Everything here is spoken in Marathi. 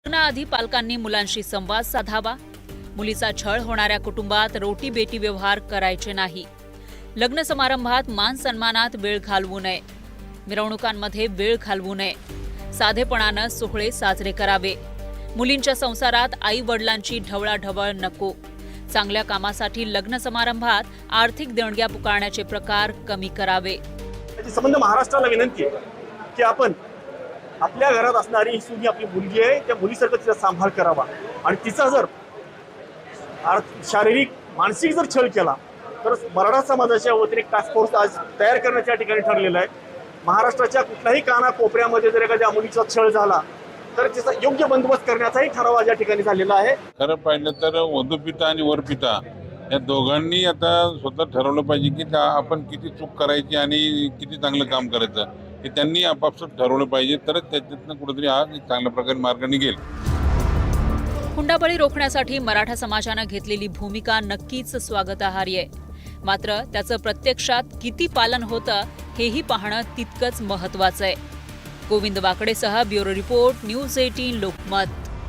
लग्नाआधी पालकांनी मुलांशी संवाद साधावा. मुलीचा छळ होणाऱ्या कुटुंबात रोटी बेटी व्यवहार करायचे नाही. लग्न समारंभात मान सन्मानात वेळ घालवू नये. मिरवणुकांमध्ये वेळ घालवू नये. साधेपणानं सोहळे साजरे करावे. मुलींच्या संसारात आई वडिलांची ढवळाढवळ नको. चांगल्या कामासाठी लग्न समारंभात आर्थिक देणग्या पुकारण्याचे प्रकार कमी करावे. संबंध महाराष्ट्राला विनंती आहे की आपण आपल्या घरात असणारी ही सुनी आपली मुलगी आहे, त्या मुलीसारखं तिचा सांभाळ करावा आणि तिचा जर शारीरिक मानसिक जर छळ केला तर मराठा समाजाच्या वतीने टास्क फोर्स आज तयार करण्याच्या ठिकाणी ठरलेलं आहे. महाराष्ट्राच्या कुठल्याही कानाकोपऱ्यामध्ये जर एखाद्या मुलीचा छळ झाला तर त्याचा योग्य बंदोबस्त करण्याचाही ठराव आज या ठिकाणी झालेला आहे. खरं पाहिलं तर वधूपिता आणि वरपिता या दोघांनी आता स्वतः ठरवलं पाहिजे की आपण किती चूक करायची आणि किती चांगलं काम करायचं हे त्यांनी आपापसात ठरवलं पाहिजे, तरच त्याच्यातनं कुठेतरी हा चांगल्या प्रकारे मार्ग निघेल. हुंडाबळी रोखण्यासाठी मराठा समाजानं घेतलेली भूमिका नक्कीच स्वागतार्ह आहे. मात्र त्याचं प्रत्यक्षात किती पालन होतं हेही पाहणं तितकंच महत्त्वाचं आहे. गोविंद वाकडेसह ब्युरो रिपोर्ट, न्यूज 18 लोकमत.